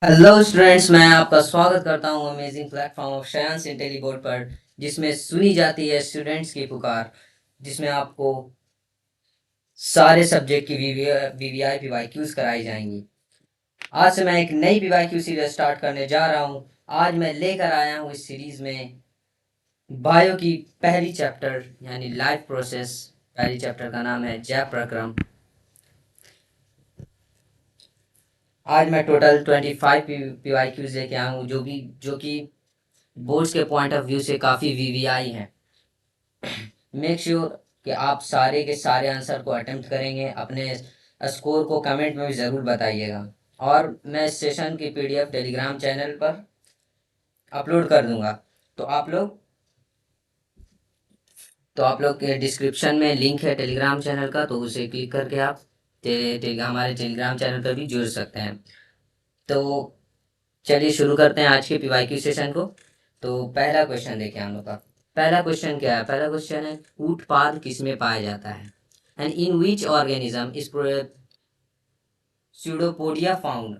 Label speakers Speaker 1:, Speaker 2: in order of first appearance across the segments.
Speaker 1: Hello students, मैं आपका स्वागत करता हूं अमेजिंग प्लेटफॉर्म ऑफ शायांस इंटेलीबोर्ड पर, जिसमें सुनी जाती है स्टूडेंट्स की पुकार, जिसमें आपको सारे सब्जेक्ट की वीवीआई पीवाईक्यूज कराई जाएंगी। आज से मैं एक नई पीवाईक्यू सीरीज स्टार्ट करने जा रहा हूं। आज मैं लेकर आया हूं इस सीरीज में बायो की पहली चैप्टर यानी लाइफ प्रोसेस। पहली चैप्टर का नाम है जैव प्रक्रम। आज मैं टोटल 25 पीवाईक्यूज लेके आया हूँ, जो कि बोर्ड्स के पॉइंट ऑफ व्यू से काफ़ी वीवीआई हैं। मेक श्योर कि आप सारे के सारे आंसर को अटेम्प्ट करेंगे। अपने स्कोर को कमेंट में भी ज़रूर बताइएगा। और मैं इस सेशन की पीडीएफ टेलीग्राम चैनल पर अपलोड कर दूंगा। तो आप लोग के डिस्क्रिप्शन में लिंक है टेलीग्राम चैनल का, तो उसे क्लिक करके आप हमारे टेलीग्राम चैनल पर भी जुड़ सकते हैं। तो चलिए शुरू करते हैं आज के पीवाईक्यू सेशन को। तो पहला क्वेश्चन देखें हम लोग का। पहला क्वेश्चन क्या है? पहला क्वेश्चन है, उत्पाद किसमें पाया जाता है? And in which organism is pseudopodia found?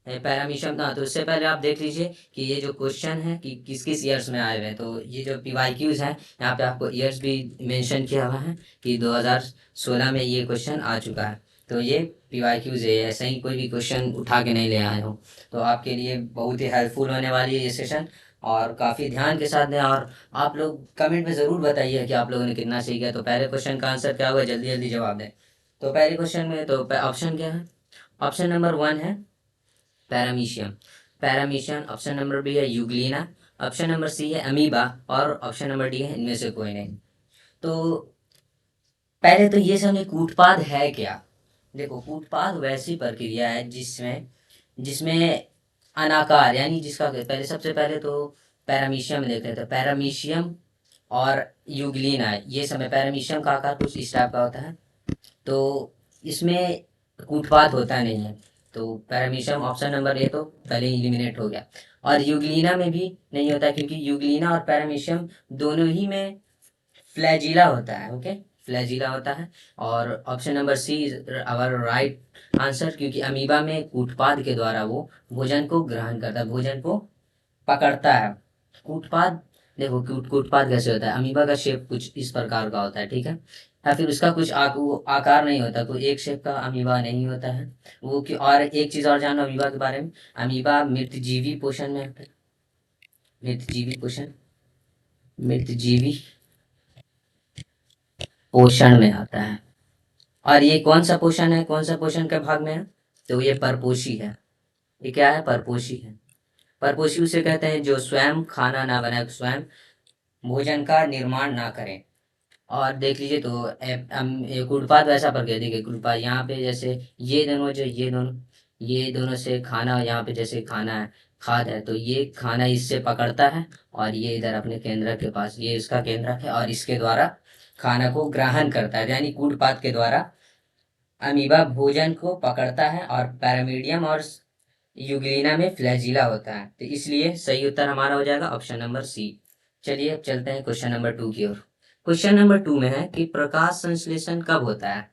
Speaker 1: Paramecium का। तो उससे पहले आप देख लीजिए कि ये जो क्वेश्चन है कि किस किस ईयर्स में आए हुए हैं। तो ये जो पीवाईक्यूज हैं, यहाँ पे आपको ईयर्स भी मेंशन किया हुआ है कि 2016 में ये क्वेश्चन आ चुका है। तो ये पीवाईक्यूज है, ऐसे ही कोई भी क्वेश्चन उठा के नहीं ले आए हो। तो आपके लिए बहुत ही हेल्पफुल होने वाली है ये सेशन, और काफ़ी ध्यान के साथ दें। और आप लोग कमेंट में ज़रूर बताइए कि आप लोगों ने कितना सही किया। तो पहले क्वेश्चन का आंसर क्या हुआ, जल्दी जल्दी जवाब दें। तो पहले क्वेश्चन में तो ऑप्शन क्या है? ऑप्शन नंबर 1 है paramecium. Paramecium. Option number B है यूग्लिना। ऑप्शन नंबर सी है अमीबा। और ऑप्शन नंबर डी है इनमें से कोई नहीं। तो पहले तो ये समझे कूटपाद है क्या। देखो, कूटपाद वैसी प्रक्रिया है जिसमें जिसमें अनाकार, यानी जिसका पहले सबसे पहले तो पैरामीशियम लेते हैं। तो पैरामीशियम और यूग्लिना, ये समय पैरामीशियम का आकार कुछ इस टाइप का होता है। तो इसमें कूटपात होता नहीं है। तो पैरामीशियम ऑप्शन नंबर ए तो पहले ही इलिमिनेट हो गया। और यूग्लिना में भी नहीं होता, क्योंकि यूग्लिना और पैरामीशियम दोनों ही में फ्लैजिला होता है। ओके, फ्लैजिला होता है। और option number C is our right answer, क्योंकि अमीबा में कूटपाद के द्वारा वो भोजन को ग्रहण करता है, भोजन को पकड़ता है। कूटपाद, देखो कूटपाद कैसे होता है। अमीबा का शेप कुछ इस प्रकार का होता है, ठीक है। या फिर उसका कुछ वो आकार नहीं होता, कोई एक शेप का अमीबा नहीं होता है वो कि। और एक चीज और जानो अमीबा के बारे में। अमीबा मृतजीवी पोषण में होता है। मृतजीवी पोषण, मृतजीवी पोषण में आता है। और ये कौन सा पोषण है, कौन सा पोषण के भाग में है? तो ये परपोषी है। ये क्या है? परपोषी है। परपोषी उसे कहते हैं जो स्वयं खाना ना बनाए, स्वयं भोजन का निर्माण ना करें। और देख लीजिए तो एक उत्पाद वैसा प्रक्रिया, देखिए उत्पाद यहाँ पे जैसे ये दोनों से खाना, यहाँ पे जैसे खाना है, खाद है, तो ये खाना इससे पकड़ता है। और ये इधर अपने केंद्रक के पास, ये इसका केंद्रक है, और इसके द्वारा खाना को ग्रहण करता है। यानी कूटपाद के द्वारा अमीबा भोजन को पकड़ता है। और पैरामीडियम और यूग्लिना में फ्लैजिला होता है। तो इसलिए सही उत्तर हमारा हो जाएगा ऑप्शन नंबर सी। चलिए अब चलते हैं क्वेश्चन नंबर 2 की ओर। क्वेश्चन नंबर 2 में है कि प्रकाश संश्लेषण कब होता है?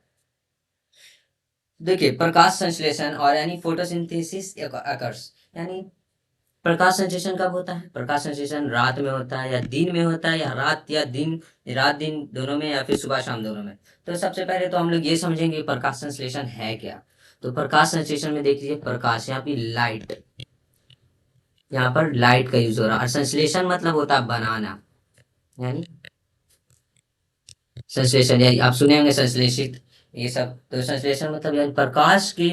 Speaker 1: देखिए, प्रकाश संश्लेषण और यानी फोटोसिंथेसिस अकर्स, यानी प्रकाश संश्लेषण कब होता है? प्रकाश संश्लेषण रात में होता है या दिन में होता है, या रात या दिन, रात दिन दोनों में, या फिर सुबह शाम दोनों में। तो सबसे पहले तो हम लोग ये समझेंगे प्रकाश संश्लेषण है क्या। तो प्रकाश संश्लेषण में देख लीजिए, प्रकाश यहाँ पे लाइट, यहाँ पर लाइट का यूज हो रहा है। और संश्लेषण मतलब होता है बनाना, यानी संश्लेषण, यानी आप सुने होंगे संश्लेषित, ये सब। तो संश्लेषण मतलब यानी प्रकाश के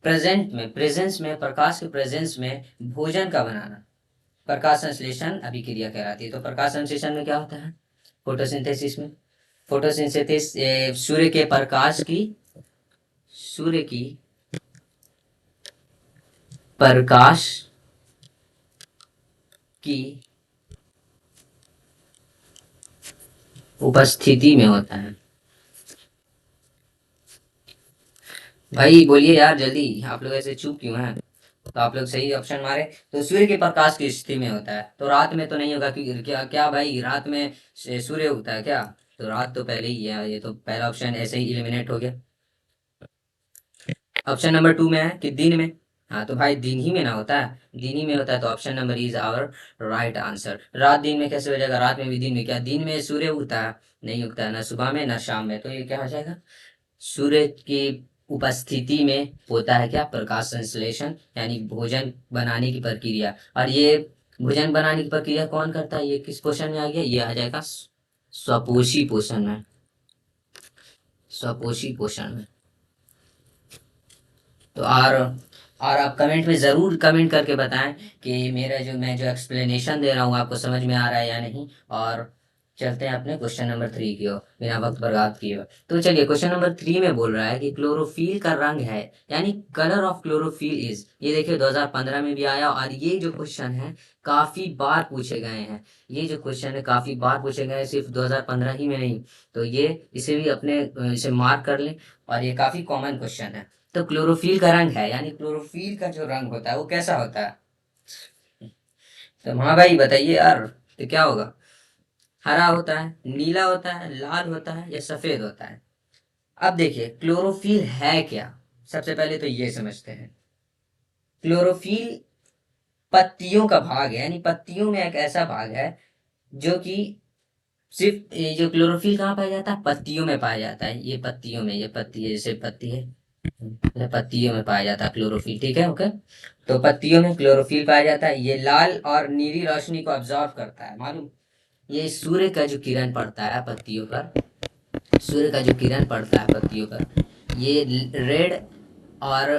Speaker 1: प्रेजेंस में, प्रकाश के प्रेजेंस में भोजन का बनाना, प्रकाश संश्लेषण अभिक्रिया कहलाती है। तो प्रकाश संश्लेषण में क्या होता है? फोटोसिंथेसिस में, फोटोसिंथेसिस सूर्य की प्रकाश की उपस्थिति में होता है। भाई बोलिए यार जल्दी, आप लोग ऐसे चुप क्यों हैं? तो आप लोग सही ऑप्शन मारे। तो सूर्य के प्रकाश की स्थिति में होता है। तो रात में तो नहीं होगा, क्योंकि क्या क्या भाई, रात में सूर्य उगता है क्या? तो रात तो पहले ही है। ये तो पहला ऑप्शन ऐसे ही इलिमिनेट हो गया। ऑप्शन नंबर 2 में है कि दिन में। हाँ तो भाई दिन ही में ना होता है, दिन ही में होता है, तो option number is our right answer. रात दिन में कैसे हो जाएगा, रात में भी दिन में, क्या दिन में सूर्य उगता है? नहीं उगता है, ना सुबह में ना शाम में, तो ये क्या हो जाएगा, सूर्य की उपस्थिति में होता है क्या, प्रकाश संश्लेषण, यानी भोजन बनाने की प्रक्रिया। और ये भोजन बनाने की प्रक्रिया कौन करता है, ये किस पोषण में आ गया, ये आ जाएगा स्वपोषी पोषण में, स्वपोषी पोषण में। तो और आप कमेंट में ज़रूर कमेंट करके बताएं कि मेरा जो मैं जो एक्सप्लेनेशन दे रहा हूँ आपको समझ में आ रहा है या नहीं। और चलते हैं अपने क्वेश्चन नंबर 3 की ओर, बिना वक्त बर्बाद किए हुए। तो चलिए क्वेश्चन नंबर 3 में बोल रहा है कि क्लोरोफिल का रंग है, यानी कलर ऑफ क्लोरोफिल इज, ये देखिए 2015 में भी आया, और ये जो क्वेश्चन है काफ़ी बार पूछे गए हैं। ये जो क्वेश्चन है काफ़ी बार पूछे गए हैं, सिर्फ 2015 ही में नहीं। तो ये इसे भी अपने इसे मार्क कर लें, और ये काफ़ी कॉमन क्वेश्चन है। तो क्लोरोफिल का रंग है, यानी क्लोरोफिल का जो रंग होता है वो कैसा होता है? तो हाँ भाई बताइए यार, तो क्या होगा, हरा होता है, नीला होता है, लाल होता है, या सफेद होता है? अब देखिए क्लोरोफिल है क्या, सबसे पहले तो ये समझते हैं। क्लोरोफिल पत्तियों का भाग है, यानी पत्तियों में एक ऐसा भाग है जो कि सिर्फ ये जो क्लोरोफिल कहाँ पाया जाता है, पत्तियों में पाया जाता है। ये पत्तियों में, ये पत्ती है, जैसे पत्ती है, ये पत्तियों में पाया जाता है क्लोरोफिल, ठीक है, ओके। तो पत्तियों में क्लोरोफिल पाया जाता है, ये लाल और नीली रोशनी को ऑब्जॉर्व करता है, मालूम। ये सूर्य का जो किरण पड़ता है पत्तियों पर, सूर्य का जो किरण पड़ता है पत्तियों पर, ये और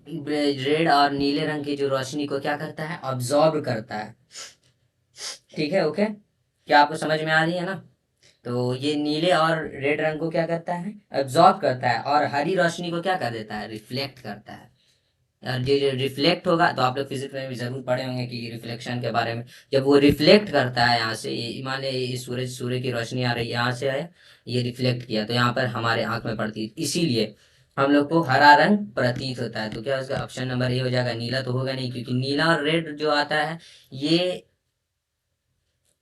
Speaker 1: रेड और नीले रंग की जो रोशनी को क्या करता है, ऑब्जॉर्ब करता है, ठीक है, ओके। क्या आपको समझ में आ रही है ना? तो ये नीले और रेड रंग को क्या करता है, एब्जॉर्ब करता है, और हरी रोशनी को क्या कर देता है, रिफ्लेक्ट करता है। और जो रिफ्लेक्ट होगा, तो आप लोग फिजिक्स में भी जरूर पढ़े होंगे कि रिफ्लेक्शन के बारे में। जब वो रिफ्लेक्ट करता है यहाँ से, मान लीजिए ये सूर्य की रोशनी आ रही है, यहाँ से आया, ये रिफ्लेक्ट किया, तो यहाँ पर हमारे आंख में पड़ती है, इसीलिए हम लोग को हरा रंग प्रतीत होता है। तो क्या उसका ऑप्शन नंबर ए हो जाएगा, नीला तो होगा नहीं, क्योंकि नीला और रेड जो आता है ये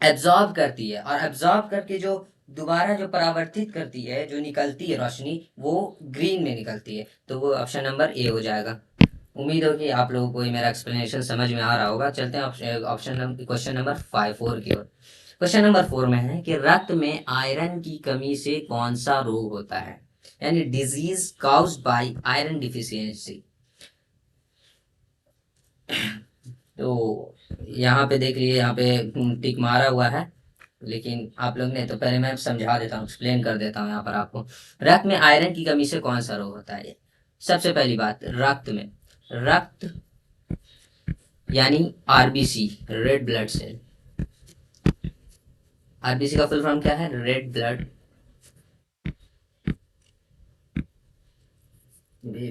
Speaker 1: एब्जॉर्ब करती है, और एब्जॉर्ब करके जो दोबारा जो परावर्तित करती है, जो निकलती है रोशनी, वो ग्रीन में निकलती है, तो वो ऑप्शन नंबर ए हो जाएगा। उम्मीद हो कि आप लोगों को ये मेरा एक्सप्लेनेशन समझ में आ रहा होगा। चलते हैं ऑप्शन नंबर क्वेश्चन नंबर 4 की ओर। क्वेश्चन नंबर 4 में है कि रक्त में आयरन की कमी से कौन सा रोग होता है, यानी disease caused bye iron deficiency. तो यहाँ पे देख लीजिए, यहाँ पे टिक मारा हुआ है, लेकिन आप लोग ने, तो पहले मैं समझा देता हूँ, एक्सप्लेन कर देता हूँ यहाँ पर आपको। रक्त में आयरन की कमी से कौन सा रोग होता है? सबसे पहली बात, रक्त में, रक्त यानी RBC, red blood cell. RBC का फुल फॉर्म क्या है, रेड ब्लड,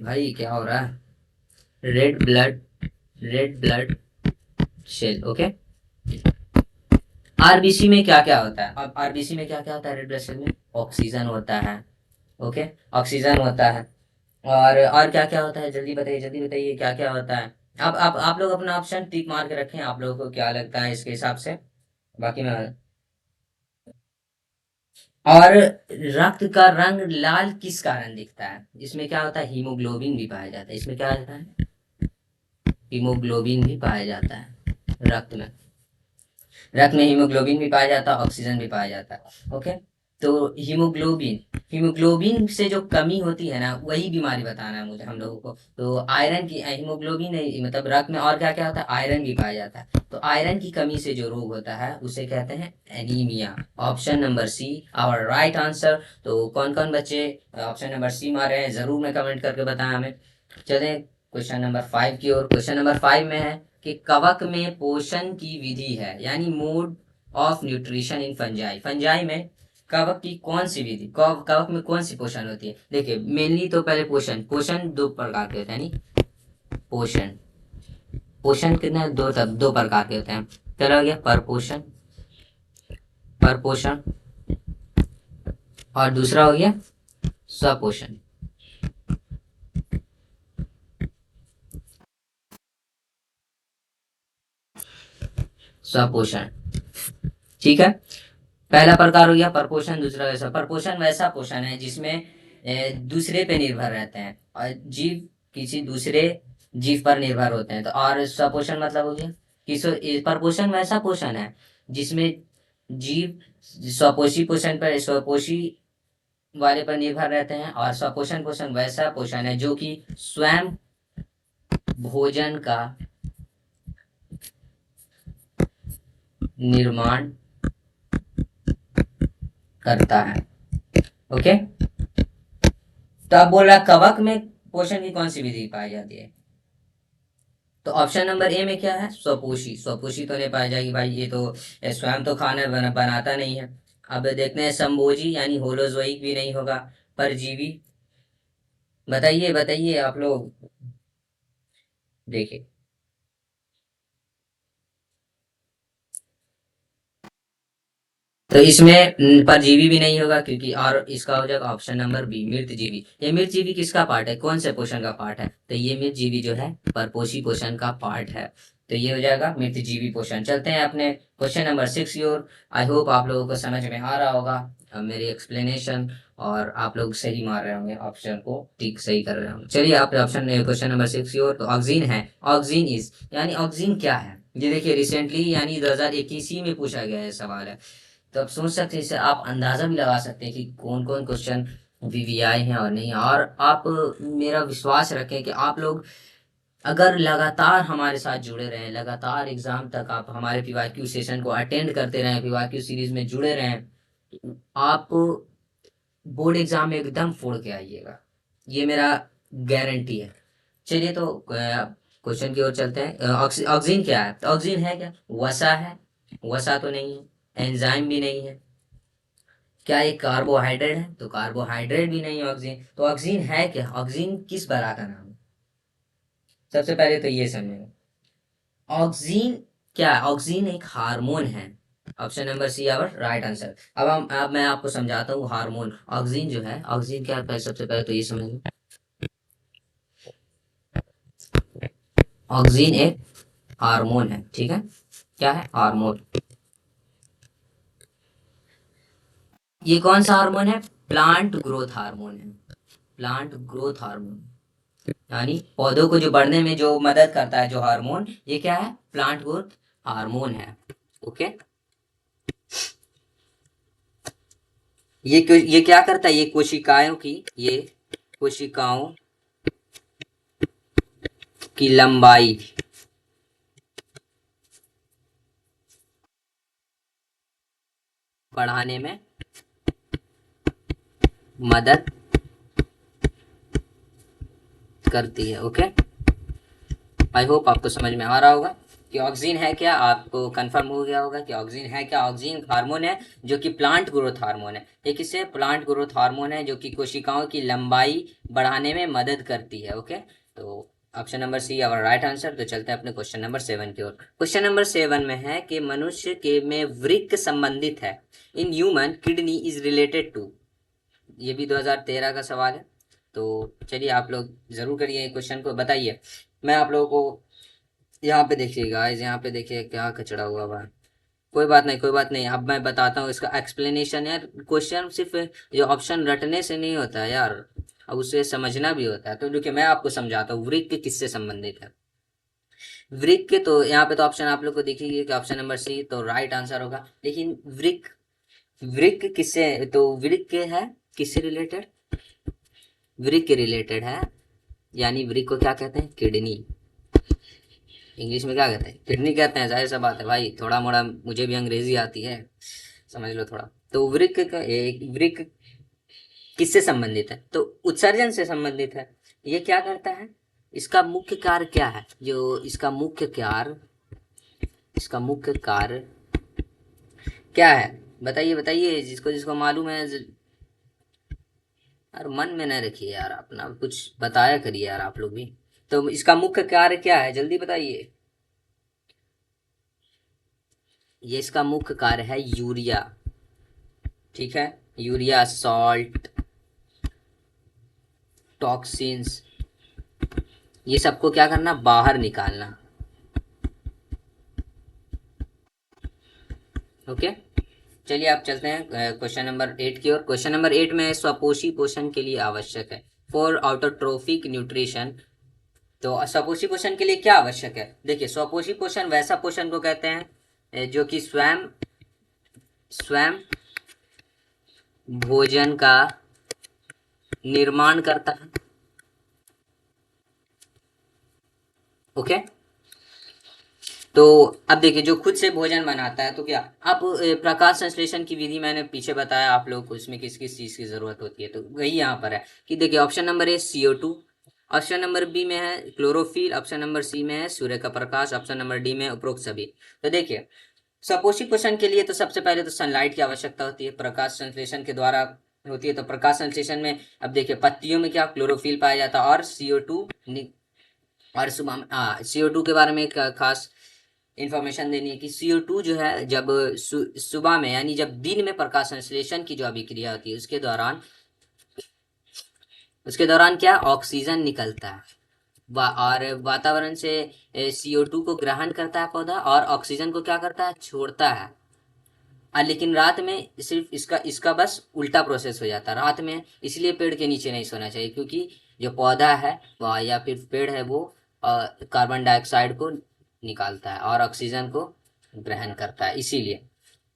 Speaker 1: भाई क्या हो रहा है, red blood, red blood cell, okay. RBC में क्या क्या होता है, अब आरबीसी में क्या क्या होता है, रेड ब्लड सेल में ऑक्सीजन होता है, ओके, ऑक्सीजन होता है। और क्या क्या होता है, जल्दी बताइए, जल्दी बताइए, क्या क्या होता है। अब आप लोग अपना ऑप्शन टिक मार के रखें, आप लोगों को क्या लगता है इसके हिसाब से, बाकी मैं। और रक्त का रंग लाल किस कारण दिखता है, इसमें क्या होता है, हीमोग्लोबिन भी पाया जाता है, इसमें क्या होता है, हीमोग्लोबिन भी पाया जाता है रक्त में। रक्त में हीमोग्लोबिन भी पाया जाता है, ऑक्सीजन भी पाया जाता है, ओके। तो हीमोग्लोबिन, हीमोग्लोबिन से जो कमी होती है ना, वही बीमारी बताना है मुझे हम लोगों को। तो आयरन की, हीमोग्लोबिन मतलब रक्त में, और क्या क्या होता है, आयरन भी पाया जाता है, तो आयरन की कमी से जो रोग होता है उसे कहते हैं anaemia. Option number C our right answer. तो कौन कौन बच्चे ऑप्शन नंबर सी मारे हैं, जरूर में कमेंट करके बताएं हमें। चलें क्वेश्चन नंबर 5 की ओर। क्वेश्चन नंबर 5 में है कि कवक में पोषण की विधि है, यानी mode of nutrition in fungi. Fungi में कवक की कौन सी विधि, कवक में कौन सी पोषण होती है? देखिए मेनली तो पहले पोषण, पोषण दो प्रकार के होते हैं, यानी पोषण, पोषण कितने, दो प्रकार के होते हैं। पहला हो गया परपोषण, परपोषण, और दूसरा हो गया स्वपोषण। स्वपोषण, ठीक है। पहला प्रकार हो गया परपोषण, दूसरा वैसा। परपोषण वैसा पोषण है जिसमें दूसरे पे निर्भर रहते हैं, और जीव किसी दूसरे जीव पर निर्भर होते हैं। तो और स्वपोषण मतलब हो गया कि परपोषण वैसा पोषण है जिसमें जीव स्वपोषी पोषण पर स्वपोषी वाले पर निर्भर रहते हैं, और स्वपोषण पोषण वैसा पोषण है जो कि स्वयं भोजन का निर्माण करता है। ओके, तो अब बोल रहा कवक में पोषण की कौन सी विधि पाई जाती है? तो ऑप्शन नंबर ए में क्या है? स्वपोषी। स्वपोषी तो नहीं पाई जाएगी भाई, ये तो स्वयं तो खाना बनाता नहीं है। अब देखते हैं संभोजी यानी होलोजोइक भी नहीं होगा। परजीवी, बताइए बताइए आप लोग, देखिए। तो इसमें परजीवी भी नहीं होगा, क्योंकि और इसका हो जाएगा ऑप्शन नंबर बी मृतजीवी। ये मृतजीवी किसका पार्ट है, कौन से पोषण का पार्ट है? तो ये मृतजीवी जो है परपोषी पोषण का पार्ट है। तो ये हो जाएगा मृतजीवी पोषण। चलते हैं अपने क्वेश्चन नंबर 6 की ओर। आई होप आप लोगों को समझ में आ रहा होगा मेरी एक्सप्लेनेशन, और आप लोग सही मार रहे होंगे, ऑप्शन को टिक सही कर रहे होंगे। चलिए आप ऑप्शन क्वेश्चन नंबर 6 की ओर। तो ऑक्सीन है, ऑक्सीन इज यानी ऑक्सीन क्या है? ये देखिए रिसेंटली यानी 2021 में पूछा गया है सवाल है। तो आप सोच सकते हैं, इससे आप अंदाजा भी लगा सकते हैं कि कौन कौन क्वेश्चन वीवीआई हैं और नहीं। और आप मेरा विश्वास रखें कि आप लोग अगर लगातार हमारे साथ जुड़े रहें, लगातार एग्जाम तक आप हमारे पीवाईक्यू सेशन को अटेंड करते रहें, पीवाईक्यू सीरीज में जुड़े रहें, आप बोर्ड एग्जाम में एकदम फोड़ के आइएगा, ये मेरा गारंटी है। चलिए तो क्वेश्चन की ओर चलते हैं। ऑक्सीजन क्या है? तो ऑक्सीजन है क्या? वसा है? वसा तो नहीं है। एंजाइम भी नहीं है। क्या ये कार्बोहाइड्रेट है? तो कार्बोहाइड्रेट भी नहीं है ऑक्सीजन। तो ऑक्सीजन है क्या? ऑक्सीजन किस बला का नाम है? सबसे पहले तो ये समझेंगे ऑक्सीजन क्या है। ऑक्सीजन एक हार्मोन है। Option number C our right answer. अब मैं आपको समझाता हूँ हार्मोन। ऑक्सीजन जो है, ऑक्सीजन क्या है, सबसे पहले तो ये समझेंगे। ऑक्सीजन एक हार्मोन है, ठीक है। क्या है? हार्मोन। ये कौन सा हार्मोन है? प्लांट ग्रोथ हार्मोन है। प्लांट ग्रोथ हार्मोन यानी पौधों को जो बढ़ने में जो मदद करता है, जो हार्मोन, ये क्या है? प्लांट ग्रोथ हार्मोन है। ओके, ये क्या करता है? ये कोशिकाओं की लंबाई बढ़ाने में मदद करती है। ओके, आई होप आपको समझ में आ रहा होगा कि ऑक्सीजन है क्या। आपको कंफर्म हो गया होगा कि ऑक्सीजन है क्या। ऑक्सीजन हार्मोन है जो कि प्लांट ग्रोथ हार्मोन है। ये किससे? प्लांट ग्रोथ हार्मोन है जो कि कोशिकाओं की लंबाई बढ़ाने में मदद करती है। ओके, तो option number C our right answer. तो चलते हैं अपने क्वेश्चन नंबर 7 की ओर। क्वेश्चन नंबर 7 में है कि मनुष्य के में वृक्क संबंधित है। In human kidney is related to. ये भी 2013 का सवाल है। तो चलिए आप लोग जरूर करिए क्वेश्चन को, बताइए। मैं आप लोगों को यहाँ पे देखिए गाइस, यहाँ पे देखिए क्या कचड़ा हुआ हुआ है। कोई बात नहीं, कोई बात नहीं, अब मैं बताता हूँ इसका एक्सप्लेनेशन। यार क्वेश्चन सिर्फ ये ऑप्शन रटने से नहीं होता है यार, अब उसे समझना भी होता है। तो देखिए मैं आपको समझाता हूँ वृक्क किससे संबंधित है। वृक्क, तो यहाँ पे तो ऑप्शन आप लोग को दिखेगी कि ऑप्शन नंबर सी तो राइट आंसर होगा। लेकिन वृक्क, वृक्क किससे, तो वृक्क है किससे रिलेटेड? वृक्क रिलेटेड है, यानी वृक्क को क्या कहते हैं? किडनी। इंग्लिश में क्या कहते हैं? किडनी कहते हैं। जाहिर सा बात है भाई, थोड़ा मोड़ा मुझे भी अंग्रेजी आती है, समझ लो थोड़ा। तो वृक्क का एक वृक्क किससे संबंधित है? तो उत्सर्जन से संबंधित है। ये क्या करता है? इसका मुख्य कार्य क्या है? जो इसका मुख्य कार्य क्या है? बताइए बताइए, जिसको जिसको मालूम है। यार मन में न रखिए यार, अपना कुछ बताया करिए यार आप लोग भी। तो इसका मुख्य कार्य क्या है, जल्दी बताइए। ये इसका मुख्य कार्य है यूरिया, ठीक है। यूरिया, सॉल्ट, टॉक्सिन्स, ये सबको क्या करना? बाहर निकालना। ओके, चलिए आप चलते हैं क्वेश्चन नंबर 8 की ओर। क्वेश्चन नंबर 8 में स्वपोषी पोषण के लिए आवश्यक है। फॉर ऑटोट्रोफिक न्यूट्रिशन तो स्वपोषी पोषण के लिए क्या आवश्यक है? देखिए, स्वपोषी पोषण वैसा पोषण को कहते हैं जो कि स्वयं स्वयं भोजन का निर्माण करता है। ओके, तो अब देखिए, जो खुद से भोजन बनाता है तो क्या आप प्रकाश संश्लेषण की विधि मैंने पीछे बताया आप लोग को, इसमें किस किस चीज की जरूरत होती है, तो वही यहाँ पर है कि देखिए, option number A CO2, option number B में है क्लोरोफिल, ऑप्शन नंबर सी में है सूर्य का प्रकाश, ऑप्शन नंबर डी में उपरोक्त सभी। तो देखिए, स्वपोषी पोषण के लिए तो सबसे पहले तो सनलाइट की आवश्यकता होती है, प्रकाश संश्लेषण के द्वारा होती है। तो प्रकाश संश्लेषण में अब देखिए, पत्तियों में क्या क्लोरोफिल पाया जाता है और CO2, और सुबह CO2 के बारे में एक खास इंफॉर्मेशन देनी है कि CO2 जो है जब सुबह में, यानी जब दिन में प्रकाश संश्लेषण की जो अभिक्रिया होती है उसके दौरान क्या ऑक्सीजन निकलता है और वातावरण से CO2 को ग्रहण करता है पौधा और ऑक्सीजन को क्या करता है, छोड़ता है। लेकिन रात में सिर्फ इसका इसका बस उल्टा प्रोसेस हो जाता है रात में, इसलिए पेड़ के नीचे नहीं सोना चाहिए, क्योंकि जो पौधा है या फिर पेड़ है वो कार्बन डाइऑक्साइड को निकालता है और ऑक्सीजन को ग्रहण करता है, इसीलिए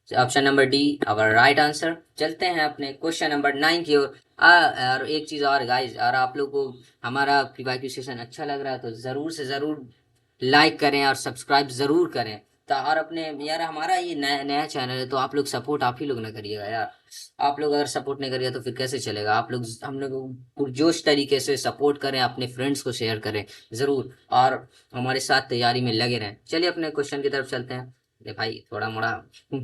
Speaker 1: option number D our right answer. चलते हैं अपने क्वेश्चन नंबर 9 की ओर। और एक चीज़ और गाइज, और आप लोग को हमारा PYQ सेशन अच्छा लग रहा है तो ज़रूर से ज़रूर लाइक करें और सब्सक्राइब ज़रूर करें। तो और अपने यार, हमारा ये नया नया चैनल है तो आप लोग सपोर्ट आप ही लोग ना करिएगा यार। आप लोग अगर सपोर्ट नहीं करिएगा तो फिर कैसे चलेगा? आप लोग हम लोग पुरजोश तरीके से सपोर्ट करें, अपने फ्रेंड्स को शेयर करें ज़रूर, और हमारे साथ तैयारी में लगे रहें। चलिए अपने क्वेश्चन की तरफ चलते हैं। अरे भाई, थोड़ा मोड़ा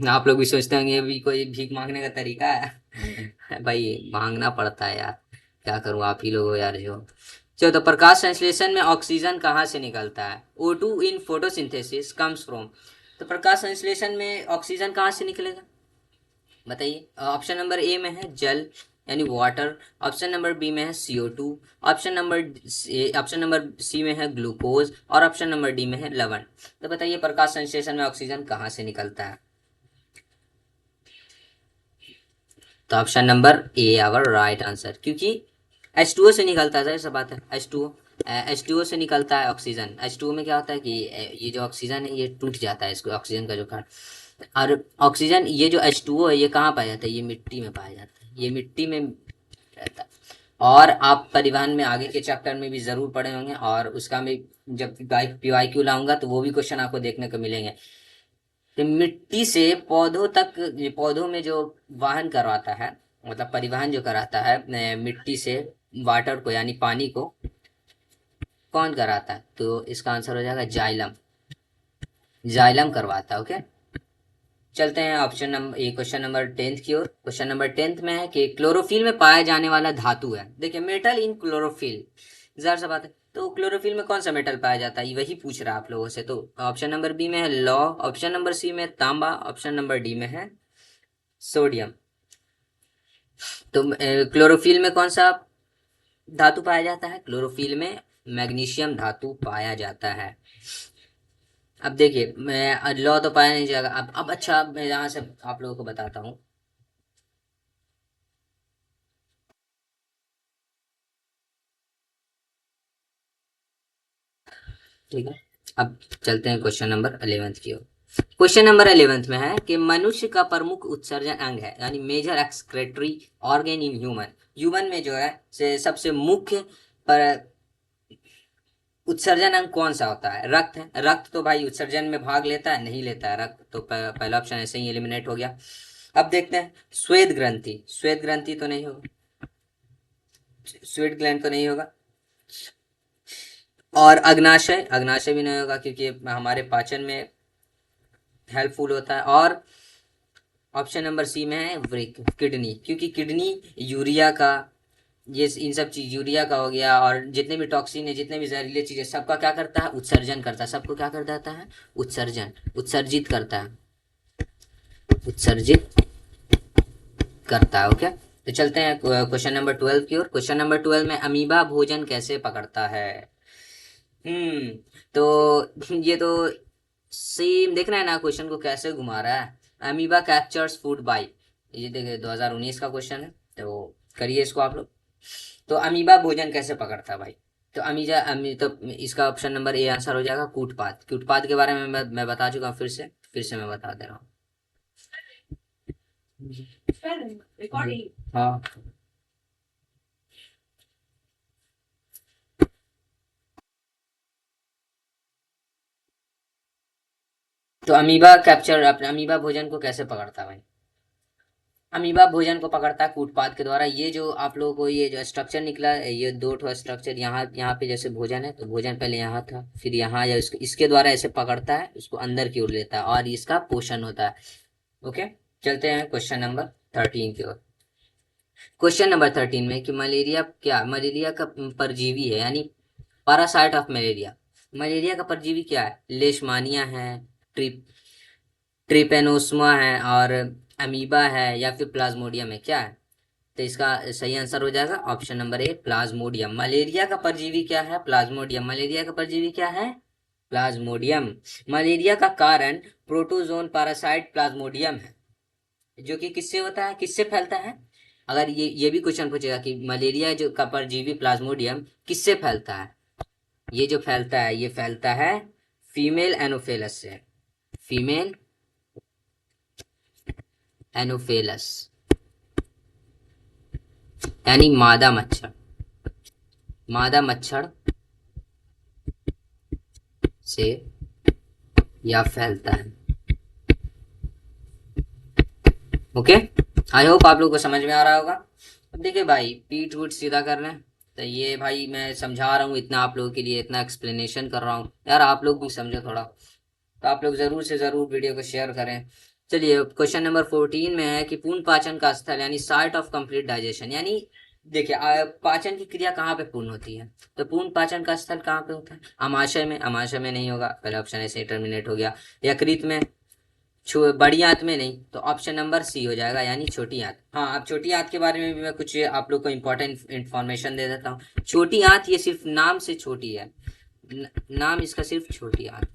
Speaker 1: आप लोग भी सोचते होंगे ये भी कोई भीख मांगने का तरीका है। भाई, मांगना पड़ता है यार, क्या करूँ, आप ही लोग हो यार जो। चलो, तो प्रकाश संश्लेषण में ऑक्सीजन कहाँ से निकलता है? O2 in photosynthesis comes from. तो प्रकाश संश्लेषण में ऑक्सीजन कहाँ से निकलेगा बताइए? ऑप्शन नंबर ए में है जल, यानी वाटर, ऑप्शन नंबर बी में है CO2, ऑप्शन नंबर सी में है ग्लूकोज, और ऑप्शन नंबर डी में है लवण। तो बताइए, प्रकाश संश्लेषण में ऑक्सीजन कहाँ से निकलता है? तो option number A our right answer, क्योंकि H2O से निकलता है, ऐसा बात है। H2O से निकलता है ऑक्सीजन। H2O में क्या होता है कि ये जो ऑक्सीजन है ये टूट जाता है, इसको ऑक्सीजन का जो कण, और ऑक्सीजन, ये जो H2O है ये कहाँ पाया जाता है? ये मिट्टी में पाया जाता है, ये मिट्टी में रहता है। और आप परिवहन में आगे के चैप्टर में भी ज़रूर पढ़े होंगे, और उसका मैं जब PYQ लाऊंगा तो वो भी क्वेश्चन आपको देखने को मिलेंगे कि मिट्टी से पौधों तक, पौधों में जो वाहन करवाता है, मतलब परिवहन जो कराता है मिट्टी से वाटर को, यानी पानी को, कौन कराता है? तो इसका आंसर हो जाएगा जाइलम। जाइलम करवाता है। ओके, चलते हैं ऑप्शन नंबर ये क्वेश्चन नंबर 10 की ओर। क्वेश्चन नंबर 10 में है कि क्लोरोफिल में पाया जाने वाला धातु है। देखिए, मेटल इन क्लोरोफिल, जरा सा बात है। तो क्लोरोफिल में कौन सा मेटल पाया जाता है, ये वही पूछ रहा है आप लोगों से। तो ऑप्शन नंबर बी में है लौ, ऑप्शन नंबर सी में तांबा, ऑप्शन नंबर डी में है सोडियम। तो क्लोरोफिल में कौन सा धातु पाया जाता है? क्लोरोफिल में मैग्नीशियम धातु पाया जाता है। अब देखिए, मैं लौ तो पाया नहीं जाएगा। अब अच्छा, मैं यहाँ से आप लोगों को बताता हूँ। ठीक है, अब चलते हैं क्वेश्चन नंबर 11 की ओर। क्वेश्चन नंबर 11 में है कि मनुष्य का प्रमुख उत्सर्जन अंग है, यानी major excretory organ in human. Human में जो है से सबसे मुख्य पर उत्सर्जन अंग कौन सा होता है? रक्त है। रक्त तो भाई उत्सर्जन में भाग लेता है? नहीं लेता है रक्त, तो पहला ऑप्शन ऐसे ही एलिमिनेट हो गया। अब देखते हैं, श्वेत ग्रंथि, श्वेत ग्रंथि तो नहीं होगा, श्वेत ग्लैंड तो नहीं होगा। और अग्नाशय, अग्नाशय भी नहीं होगा, क्योंकि हमारे पाचन में हेल्पफुल होता है। और ऑप्शन नंबर सी में है वृक्क, किडनी, क्योंकि किडनी यूरिया का, ये इन सब चीज, यूरिया का हो गया, और जितने भी टॉक्सिन है, जितने भी जहरीले चीजें, सबका क्या करता है? उत्सर्जन करता है। सबको क्या कर देता है? उत्सर्जन, उत्सर्जित करता है, उत्सर्जित करता है। ओके, तो चलते हैं क्वेश्चन नंबर 12 की ओर। क्वेश्चन नंबर 12 में अमीबा भोजन कैसे पकड़ता है? हम्म तो ये तो सेम देखना है ना, क्वेश्चन को कैसे घुमा रहा है। अमीबा कैप्चर्स फूड बाय, ये देखिए 2019 का क्वेश्चन है, तो करिए इसको आप लोग। तो अमीबा भोजन कैसे पकड़ता है भाई? तो तो इसका ऑप्शन नंबर ए आंसर हो जाएगा कूटपात। कूटपात के बारे में मैं बता चुका हूँ, फिर से मैं बता दे रहा हूँ। हाँ, तो अमीबा भोजन को कैसे पकड़ता है भाई? अमीबा भोजन को पकड़ता है कूटपात के द्वारा। ये जो आप लोगों को ये जो स्ट्रक्चर निकला है, ये दो ठो स्ट्रक्चर, यहाँ यहाँ पे जैसे भोजन है, तो भोजन पहले यहाँ था, फिर यहाँ, या इसके द्वारा ऐसे पकड़ता है, उसको अंदर की ओर लेता है और इसका पोषण होता है। ओके, चलते हैं क्वेश्चन नंबर 13 की ओर। क्वेश्चन नंबर 13 में कि मलेरिया का परजीवी है, यानी पैरासाइट ऑफ मलेरिया। मलेरिया का परजीवी क्या है? लेशमानिया है, ट्रिप ट्रिपेनोसोमा है, और अमीबा है, या फिर प्लाज्मोडियम है, क्या है? तो इसका सही आंसर हो जाएगा ऑप्शन नंबर ए, प्लाज्मोडियम। मलेरिया का परजीवी क्या है? प्लाज्मोडियम। मलेरिया का परजीवी क्या है? प्लाज्मोडियम। मलेरिया का कारण प्रोटोजोन पैरासाइट प्लाज्मोडियम है, जो कि किससे होता है, किससे फैलता है? अगर ये भी क्वेश्चन पूछेगा कि मलेरिया जो का परजीवी प्लाज्मोडियम किससे फैलता है, ये जो फैलता है, ये फैलता है फीमेल एनोफेलस से। फीमेल एनोफेलस यानी मादा मच्छर से या फैलता है। ओके, आई होप आप लोग को समझ में आ रहा होगा। अब देखिए भाई, पीठ वूठ सीधा करना है, तो ये भाई मैं समझा रहा हूँ इतना आप लोगों के लिए, इतना एक्सप्लेनेशन कर रहा हूँ यार, आप लोग भी समझो थोड़ा। तो आप लोग जरूर से जरूर वीडियो को शेयर करें। चलिए, क्वेश्चन नंबर 14 में है कि पूर्ण पाचन का स्थल, यानी साइट ऑफ कंप्लीट डाइजेशन, यानी देखिए पाचन की क्रिया कहाँ पे पूर्ण होती है? तो पूर्ण पाचन का स्थल कहाँ पे होता है? अमाशय में। अमाशय में नहीं होगा, पहले ऑप्शन ऐसे टर्मिनेट हो गया। यकृत में। बड़ी आंत में नहीं, तो ऑप्शन नंबर सी हो जाएगा, यानी छोटी आंत। हाँ, अब छोटी आंत के बारे में भी मैं कुछ आप लोग को इम्पोर्टेंट इन्फॉर्मेशन दे देता हूँ। छोटी आंत ये सिर्फ नाम से छोटी है, नाम इसका सिर्फ छोटी आंत,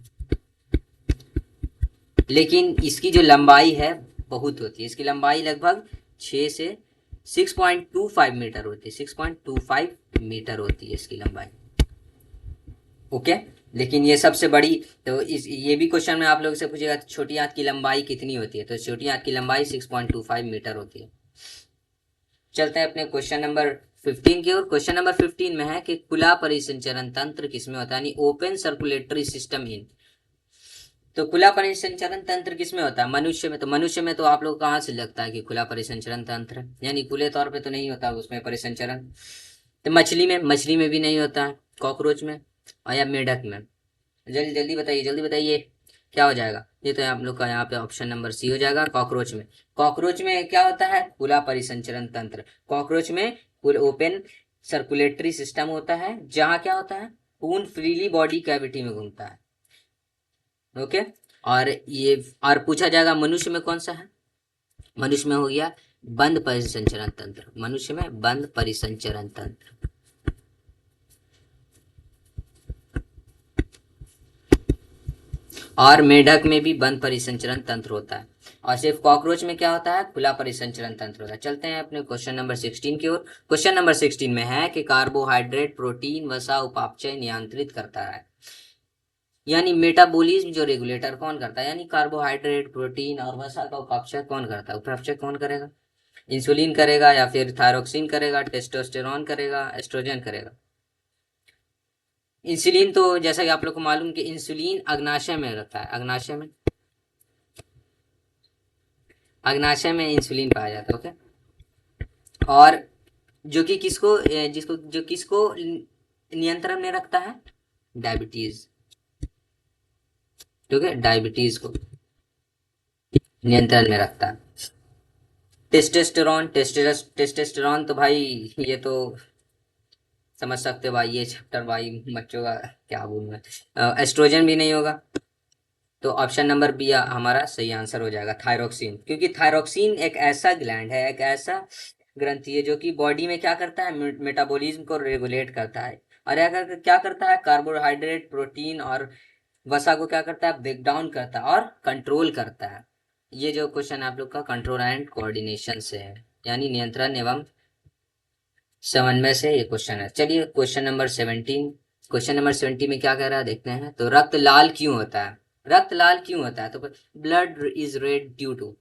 Speaker 1: लेकिन इसकी जो लंबाई है बहुत होती है। इसकी लंबाई लगभग 6 से 6.25 मीटर होती है। 6.25 मीटर होती है इसकी लंबाई। ओके, लेकिन ये सबसे बड़ी, तो ये भी क्वेश्चन में आप लोगों से पूछेगा छोटी आंत की लंबाई कितनी होती है, तो छोटी आंत की लंबाई 6.25 मीटर होती है। चलते हैं अपने क्वेश्चन नंबर 15 की ओर। क्वेश्चन नंबर 15 में है कि खुला परिसंचरण तंत्र किसमें होता है, यानी ओपन सर्कुलेटरी सिस्टम इन। तो खुला परिसंचरण तंत्र किसमें होता है? मनुष्य में। तो मनुष्य में तो आप लोग कहाँ से लगता है कि खुला परिसंचरण तंत्र, यानी खुले तौर पे तो नहीं होता उसमें परिसंचरण। तो मछली में भी नहीं होता है, कॉकरोच में, और या मेढक में। जल्दी जल्दी बताइए, जल्दी बताइए, क्या हो जाएगा? ये तो आप लोग का यहाँ पे ऑप्शन नंबर सी हो जाएगा, कॉकरोच में। कॉकरोच में क्या होता है? खुला परिसंचरण तंत्र। कॉकरोच में फुल ओपन सर्कुलेटरी सिस्टम होता है, जहाँ क्या होता है, खून फ्रीली बॉडी कैविटी में घूमता है। ओके, और ये और पूछा जाएगा मनुष्य में कौन सा है? मनुष्य में हो गया बंद परिसंचरण तंत्र। मनुष्य में बंद परिसंचरण तंत्र। और मेढक में भी बंद परिसंचरण तंत्र होता है, और सिर्फ कॉकरोच में क्या होता है? खुला परिसंचरण तंत्र होता है। चलते हैं अपने क्वेश्चन नंबर 16 की ओर। क्वेश्चन नंबर 16 में है कि कार्बोहाइड्रेट प्रोटीन वसा उपापचय नियंत्रित करता है, यानी मेटाबॉलिज्म जो रेगुलेटर कौन करता है, यानी कार्बोहाइड्रेट प्रोटीन और वसा का उपापचय कौन करता है? उपापचय कौन करेगा? इंसुलिन करेगा, या फिर थायरोक्सिन करेगा, टेस्टोस्टेरोन करेगा, एस्ट्रोजन करेगा? इंसुलिन तो जैसा कि आप लोग को मालूम कि इंसुलिन अग्नाशय में रहता है। अग्नाशय में इंसुलिन पाया जाता है। ओके, और जो कि किसको नियंत्रण में रखता है? डायबिटीज। ठीक है, डायबिटीज को नियंत्रण में रखता है। टेस्टेस्टेरोन तो भाई ये तो समझ सकते हो भाई, ये चैप्टर भाई बच्चों का क्या बोलूं मैं। एस्ट्रोजन भी नहीं होगा, तो ऑप्शन नंबर बी हमारा सही आंसर हो जाएगा, थायरोक्सिन। क्योंकि थायरोक्सिन एक ऐसा ग्लैंड है, एक ऐसा ग्रंथि है, जो कि बॉडी में क्या करता है? मेटाबॉलिज्म को रेगुलेट करता है। और अगर क्या करता है? कार्बोहाइड्रेट प्रोटीन और वसा को क्या करता है? ब्रेक डाउन करता है और कंट्रोल करता है। ये जो क्वेश्चन आप लोग का कंट्रोल एंड कोऑर्डिनेशन से है, यानी नियंत्रण एवं 7 में से ये क्वेश्चन है। चलिए क्वेश्चन नंबर 17। क्वेश्चन नंबर 17 में क्या कह रहा है देखते हैं। तो रक्त लाल क्यों होता है? रक्त लाल क्यों होता है? तो blood is red due to,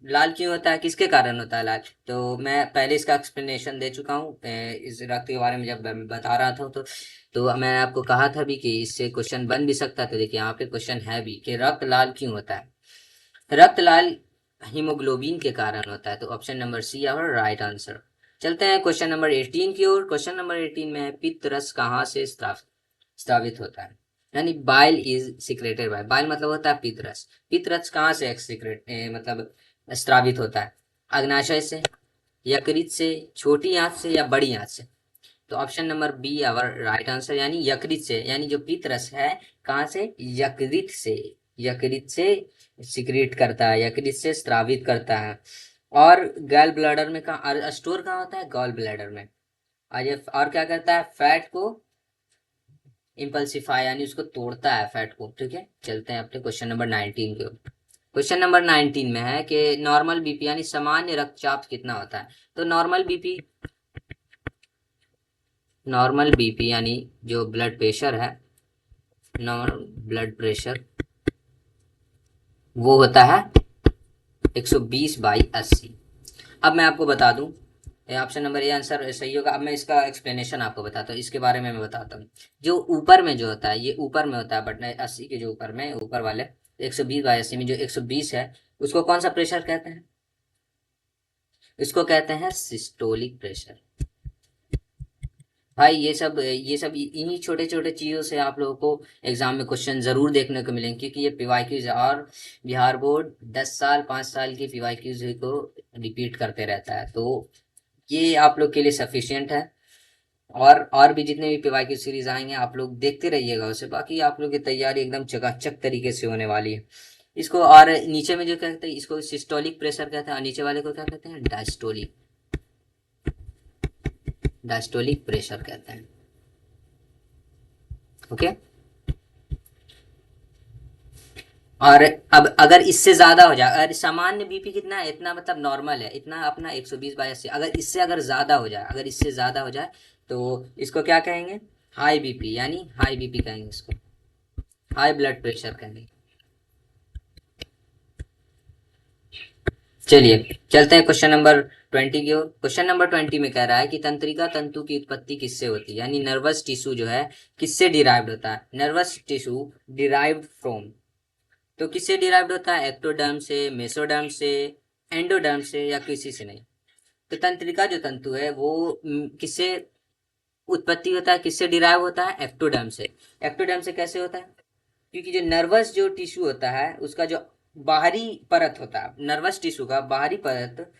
Speaker 1: लाल क्यों होता है, किसके कारण होता है लाल? तो मैं पहले इसका एक्सप्लेनेशन दे चुका हूँ इस रक्त के बारे में जब मैं बता रहा था। तो मैंने आपको कहा था भी कि इससे क्वेश्चन बन भी सकता है। तो देखिए यहाँ पे क्वेश्चन है भी कि रक्त लाल क्यों होता है। रक्त लाल हीमोग्लोबिन के कारण होता है। तो option number C our right answer. चलते हैं क्वेश्चन नंबर 18 की ओर। क्वेश्चन नंबर 18 में है पित्त रस कहाँ से स्रावित होता है? यानी bile is secreted by, bile मतलब होता है पित्त रस। पित्त रस कहाँ से मतलब स्रावित होता है? अग्नाशय से, यकृत से, छोटी आंत से या बड़ी आंत से? तो option number B our right answer, यानी यकृत से। यानी जो पित्त रस है कहाँ से? यकृत से। यकृत से सिक्रेट करता है, यकृत से स्रावित करता है। और गॉल ब्लैडर में कहाँ स्टोर कहाँ होता है? गॉल ब्लैडर में। और ये और क्या करता है? फैट को इम्पल्सिफाई, यानी उसको तोड़ता है फैट को। ठीक है, चलते हैं अपने क्वेश्चन नंबर 19 के। क्वेश्चन नंबर 19 में है कि नॉर्मल बीपी यानी सामान्य रक्तचाप कितना होता है? तो नॉर्मल बीपी यानी जो ब्लड प्रेशर है, नॉर्मल ब्लड प्रेशर वो होता है 120/80। अब मैं आपको बता दूं, ऑप्शन नंबर ए आंसर सही होगा। अब मैं इसका एक्सप्लेनेशन आपको बताता हूँ, इसके बारे में मैं बताता हूँ। जो ऊपर में जो होता है, ये ऊपर में होता है बट 80 के जो ऊपर में, ऊपर वाले 120/80 में जो 120 है, उसको कौन सा प्रेशर कहते हैं? इसको कहते हैं सिस्टोलिक प्रेशर। भाई ये सब इन्हीं छोटे छोटे चीजों से आप लोगों को एग्जाम में क्वेश्चन जरूर देखने को मिलेंगे, क्योंकि ये पीवाईक्यूज और बिहार बोर्ड 10 साल 5 साल के पीवाईक्यूज को रिपीट करते रहता है। तो ये आप लोग के लिए सफिशियंट है। और भी जितने भी पीवाईक्यू सीरीज आएंगे आप लोग देखते रहिएगा उसे। बाकी आप लोग की तैयारी एकदम चकाचक तरीके से होने वाली है। इसको और नीचे में जो कहते हैं इसको सिस्टोलिक प्रेशर कहते हैं, और नीचे वाले को क्या कहते हैं? डायस्टोलिक प्रेशर कहते हैं। ओके। और अब अगर इससे ज्यादा हो जाए, अगर सामान्य बीपी कितना है? इतना मतलब नॉर्मल है, इतना अपना 120/80। अगर इससे अगर ज्यादा हो जाए, अगर इससे ज्यादा हो जाए तो इसको क्या कहेंगे? हाई बीपी, यानी हाई बीपी कहेंगे इसको, हाई ब्लड प्रेशर कहेंगे। चलिए चलते हैं क्वेश्चन नंबर 20 की ओर। क्वेश्चन नंबर 20 में कह रहा है कि तंत्रिका तंतु की उत्पत्ति किससे होती है? यानी नर्वस टिश्यू जो है किससे डिराइव्ड होता है? नर्वस टिश्यू डिराइव्ड फ्रॉम, तो किससे डिराइव्ड होता है? एक्टोडर्म से, मेसोडर्म से, एंडोडर्म से या किसी से नहीं? तो तंत्रिका जो तंतु है वो किससे उत्पत्ति होता है, किससे डिराइव होता है? एक्टोडर्म से। एक्टोडर्म से कैसे होता है? क्योंकि जो नर्वस जो टिश्यू होता है उसका जो बाहरी परत होता है, नर्वस टिश्यू का बाहरी परत,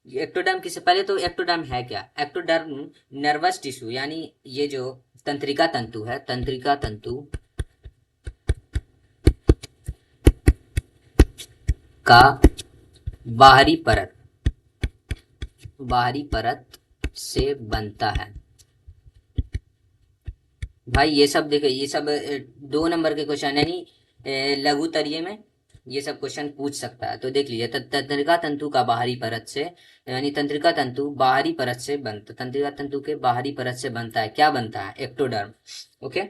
Speaker 1: एक्टोडर्म किससे? पहले तो एक्टोडर्म है क्या? एक्टोडर्म नर्वस टिश्यू, यानी ये जो तंत्रिका तंतु है, तंत्रिका तंतु का बाहरी परत, बाहरी परत से बनता है। भाई ये सब देखो, ये सब 2 नंबर के क्वेश्चन, यानी लघु तरीये में ये सब क्वेश्चन पूछ सकता है। तो देख लीजिए, तंत्रिका तंतु का बाहरी परत से, यानी तंत्रिका तंतु बाहरी परत से बनता, तंत्रिका तंतु के बाहरी परत से बनता है। क्या बनता है? एक्टोडर्म। ओके।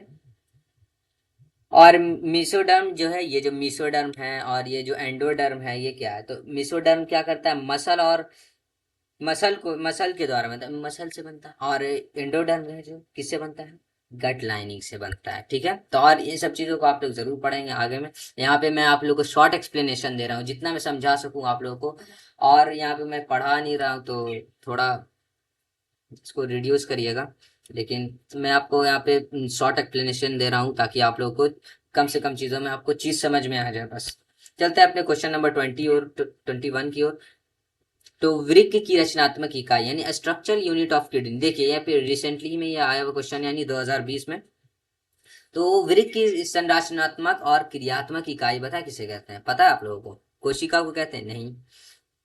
Speaker 1: और मीसोडर्म जो है, ये जो मीसोडर्म है और ये जो एंडोडर्म है, ये क्या है? तो मीसोडर्म क्या करता है? मसल और मसल के द्वारा बनता है, मसल से बनता है। और एंडोडर्म है जो किससे बनता है? गट लाइनिंग से बनता है। ठीक है, तो और ये सब चीजों को आप लोग जरूर पढ़ेंगे आगे में। यहाँ पे मैं आप लोग को शॉर्ट एक्सप्लेनेशन दे रहा हूँ, जितना मैं समझा सकूँ आप लोगों को। और यहाँ पे मैं पढ़ा नहीं रहा हूँ, तो थोड़ा इसको रिड्यूस करिएगा। लेकिन मैं आपको यहाँ पे शॉर्ट एक्सप्लेनेशन दे रहा हूँ ताकि आप लोगों को कम से कम चीजों में आपको चीज समझ में आ जाए बस। चलते हैं अपने क्वेश्चन नंबर 20 और 21 की ओर। तो वृक्क की रचनात्मक इकाई यानी स्ट्रक्चरल यूनिट ऑफ किडनी, देखिए यहाँ पे रिसेंटली में ये आया हुआ क्वेश्चन, यानी 2020 में। तो वृक्क की संरचनात्मक और क्रियात्मक इकाई बता किसे कहते हैं? पता है आप लोगों को? कोशिका को कहते हैं? नहीं।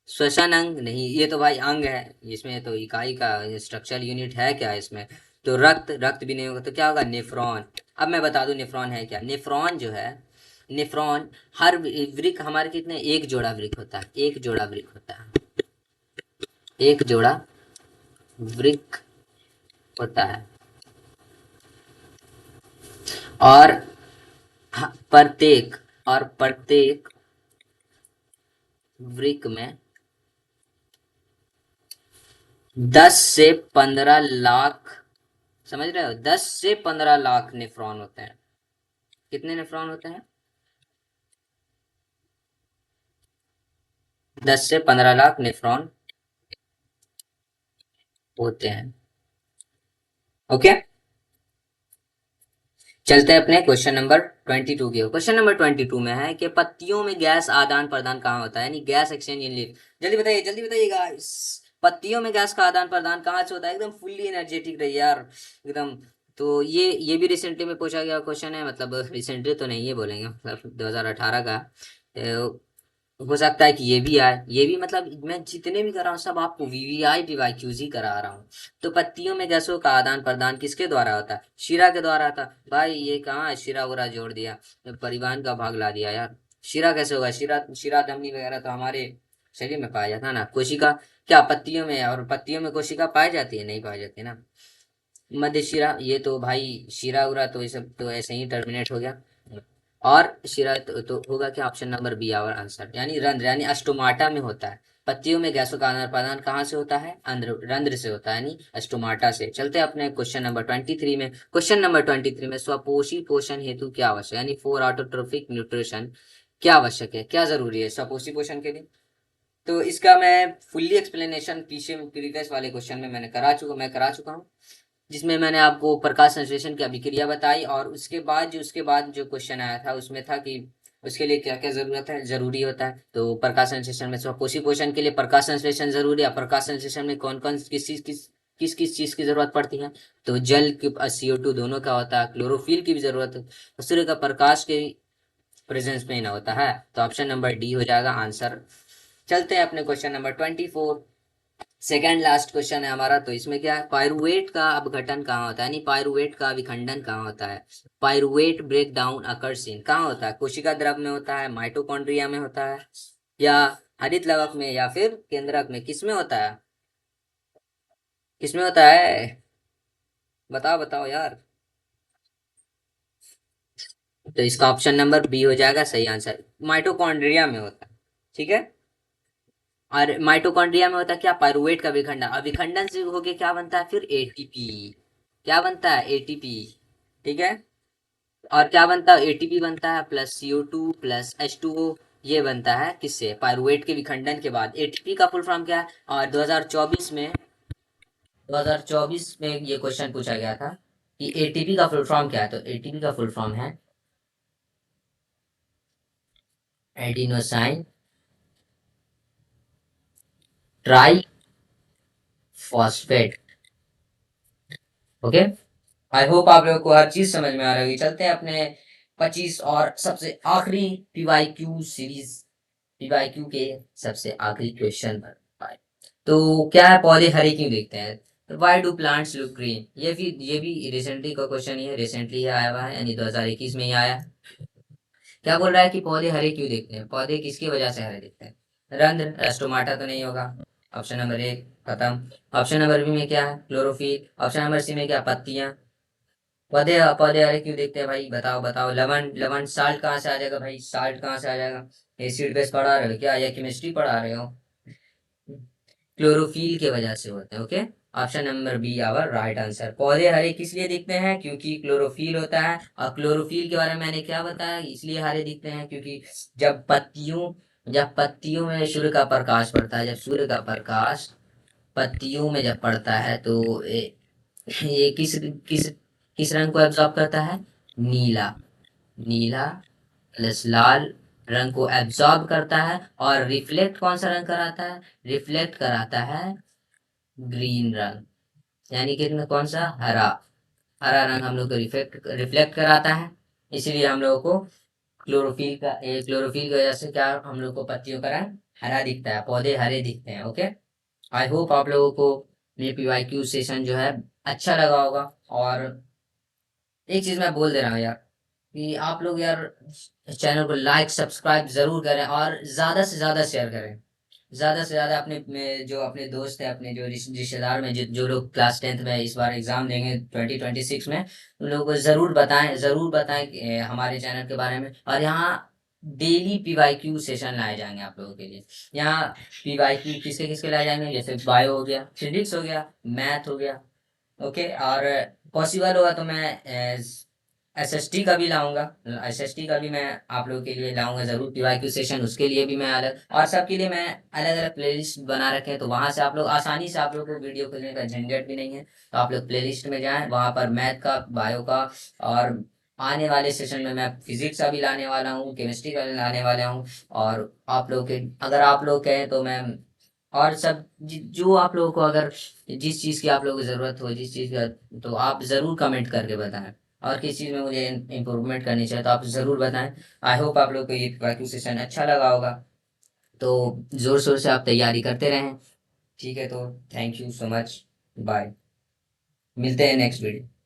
Speaker 1: श्वसन अंग? नहीं, ये तो भाई अंग है, इसमें तो इकाई का स्ट्रक्चरल यूनिट है क्या इसमें? तो रक्त, रक्त भी नहीं होगा तो क्या होगा? नेफ्रॉन। अब मैं बता दूं नेफ्रॉन है क्या। नेफ्रॉन जो है, नेफ्रॉन हर वृक्क हमारे कितने? एक जोड़ा वृक्क होता है, एक जोड़ा वृक्क होता है, एक जोड़ा वृक्क होता है। और प्रत्येक वृक्क में 10 से 15 लाख, समझ रहे हो, 10 से 15 लाख नेफ्रॉन होते हैं। कितने नेफ्रॉन होते हैं? 10 से 15 लाख नेफ्रॉन होते हैं। ओके, चलते हैं अपने क्वेश्चन नंबर 22 की। क्वेश्चन नंबर 22 में है कि पत्तियों में गैस आदान प्रदान कहाँ होता है, यानी गैस एक्सचेंज इन लीफ। जल्दी बताइए गाइस, पत्तियों में गैस का आदान प्रदान कहाँ से होता है? एकदम फुल्ली एनर्जेटिक रही यार, एकदम। तो ये भी रिसेंटली में पूछा गया क्वेश्चन है, मतलब रिसेंटली तो नहीं, ये बोलेंगे मतलब 2018 का। हो सकता है कि ये भी आए, ये भी, मतलब मैं जितने भी कर रहा हूँ सब आपको वीवीआई पीवाईक्यूज ही करा रहा हूँ। तो पत्तियों में गैसों का आदान प्रदान किसके द्वारा होता है? शीरा के द्वारा था। भाई ये कहाँ है, शीरा उरा जोड़ दिया, परिवहन का भाग ला दिया यार। शीरा कैसे होगा? शीरा धमनी वगैरह तो हमारे शरीर में पाया जाता है ना। कोशिका क्या पत्तियों में, और पत्तियों में कोशिका पाई जाती है? नहीं पाई जाती ना। मध्य शिरा, ये तो भाई शिरा उरा तो ये सब तो ऐसे ही टर्मिनेट हो गया। और शिरा तो होगा क्या? Option number B our answer, यानी रंध्र, यानी अस्टोमाटा में होता है। पत्तियों में गैसों का आदान प्रदान कहाँ से होता है? रंध्र से होता है, यानी अस्टोमाटा से। चलते हैं अपने क्वेश्चन नंबर 23 में। क्वेश्चन नंबर 23 में स्वपोषी पोषण हेतु क्या आवश्यक, यानी फॉर ऑटोट्रोफिक न्यूट्रिशन क्या आवश्यक है, क्या जरूरी है स्वपोषी पोषण के लिए? तो इसका मैं फुल्ली एक्सप्लेनेशन पीछे प्रीवियस वाले क्वेश्चन में मैं करा चुका हूँ, जिसमें मैंने आपको प्रकाश संश्लेषण की अभिक्रिया बताई, और उसके बाद जो क्वेश्चन आया था उसमें था कि उसके लिए क्या क्या जरूरत है, जरूरी होता है। तो प्रकाश संश्लेषण में स्वकोषी पोषण के लिए प्रकाश संश्लेषण जरूरी है। प्रकाश संश्लेषण में कौन कौन किस चीज की जरूरत पड़ती है? तो जल की CO2 दोनों का होता है, क्लोरोफिल की भी जरूरत है, और सूर्य का प्रकाश के प्रेजेंस में ही ना होता है। तो ऑप्शन नंबर डी हो जाएगा आंसर। चलते हैं अपने question number 24, second last question है हमारा। तो इसमें क्या है, पायरुवेट का अपघटन कहाँ होता है, यानी पायरुवेट का विखंडन कहाँ होता है? Pyruvate break down occurs in कहाँ होता है? कोशिका द्रव में होता है, माइटोकॉन्ड्रिया में होता है, या हरित लवक में, या फिर केंद्रक में? किस में होता है? किस में होता है? बताओ बताओ यार। तो इसका ऑप्शन नंबर बी हो जाएगा सही आंसर, माइटोकॉन्ड्रिया में होता है। ठीक है, और माइटोकॉन्ड्रिया में होता है क्या? पायरुवेट का विखंडन। अविखंडन से होके क्या बनता है फिर? एटीपी। क्या बनता है? एटीपी। ठीक है, और क्या बनता है? एटीपी बनता है प्लस CO2 प्लस H2O। ये बनता है किससे? पायरुवेट के विखंडन के बाद। एटीपी का फुल फॉर्म क्या है? और 2024 में ये क्वेश्चन पूछा गया था कि एटीपी का फुल फॉर्म क्या है। तो एटीपी का फुल फॉर्म है adenosine try phosphate. Okay, I hope आप लोगों को हर चीज समझ में आ रही होगी। चलते हैं अपने 25 और सबसे आखिरी पीवाईक्यू सीरीज, पीवाईक्यू के सबसे आखिरी क्वेश्चन पर। तो क्या है, पौधे हरे क्यों दिखते हैं? तो why do plants look green? ये भी रिसेंटली का क्वेश्चन ही है, रिसेंटली ही आया हुआ है, यानी 2021 में ही आया। क्या बोल रहा है कि पौधे हरे क्यों दिखते हैं? पौधे किसकी वजह से हरे दिखते हैं? रंध्र, स्टोमाटा तो नहीं होगा। ऑप्शन नंबर ए खत्म। ऑप्शन नंबर बी में क्या है? क्लोरोफिल। ऑप्शन नंबर सी में क्या? पत्तियां। पौधे पौधे हरे क्यों दिखते हैं भाई? बताओ बताओ। लवण, लवण साल्ट कहाँ से आ जाएगा भाई? साल्ट कहाँ से आ जाएगा? एसिड बेस पढ़ा रहे हो क्या, या केमिस्ट्री पढ़ा रहे हो? क्लोरोफिल की वजह से होते हैं। Okay, option number B our right answer. पौधे हरे किस लिए दिखते हैं? क्योंकि क्लोरोफिल होता है। और क्लोरोफिल के बारे में मैंने क्या बताया, इसलिए हरे दिखते हैं क्योंकि जब पत्तियों जब पत्तियों में सूर्य का प्रकाश पड़ता है, जब सूर्य का प्रकाश पत्तियों में जब पड़ता है तो ये किस किस रंग को एब्जॉर्ब करता है? नीला। नीला प्लस लाल रंग को एब्जॉर्ब करता है, और रिफ्लेक्ट कौन सा रंग कराता है? रिफ्लेक्ट कराता है ग्रीन रंग, यानी कि इसमें कौन सा? हरा। हरा रंग हम लोग को रिफ्लेक्ट रिफ्लेक्ट कराता है, इसलिए हम लोगों को क्लोरोफिल की वजह से क्या, हम लोग को पत्तियों का रंग हरा दिखता है, पौधे हरे दिखते हैं। ओके, आई होप आप लोगों को ये पीवाईक्यू सेशन जो है अच्छा लगा होगा। और एक चीज मैं बोल दे रहा हूँ यार, कि आप लोग यार चैनल को लाइक सब्सक्राइब जरूर करें, और ज्यादा से ज्यादा शेयर करें। ज़्यादा से ज़्यादा जो अपने दोस्त हैं, अपने जो रिश्तेदार में जो लोग क्लास 10th में इस बार एग्ज़ाम देंगे 2026 में, उन लोगों को ज़रूर बताएं हमारे चैनल के बारे में। और यहाँ डेली पीवाईक्यू सेशन लाए जाएंगे आप लोगों के लिए। यहाँ पीवाईक्यू किसके किसके लाए जाएंगे, जैसे बायो हो गया, फिजिक्स हो गया, मैथ हो गया, ओके। और पॉसिबल होगा तो मैं एसएसटी का भी लाऊंगा, एसएसटी का भी मैं आप लोगों के लिए लाऊंगा ज़रूर पीवाईक्यू सेशन, उसके लिए भी मैं अलग, और सबके लिए मैं अलग अलग प्लेलिस्ट बना रखे हैं। तो वहाँ से आप लोग आसानी से, आप लोग को वीडियो खोलने का झंझट भी नहीं है। तो आप लोग प्लेलिस्ट में जाएं, वहाँ पर मैथ का, बायो का, और आने वाले सेशन में मैं फिजिक्स का भी लाने वाला हूँ, केमिस्ट्री का भी लाने वाला हूँ। और आप लोग के, अगर आप लोग कहें तो मैं और सब जो आप लोगों को, अगर जिस चीज़ की आप लोगों को ज़रूरत हो, जिस चीज़ का, तो आप ज़रूर कमेंट करके बताएं। और किस चीज़ में मुझे इम्प्रूवमेंट करनी चाहिए तो आप ज़रूर बताएं। आई होप आप लोग को ये वाक्य सेशन अच्छा लगा होगा। तो ज़ोर शोर से आप तैयारी करते रहें। ठीक है, तो thank you so much. Bye. मिलते हैं नेक्स्ट वीडियो।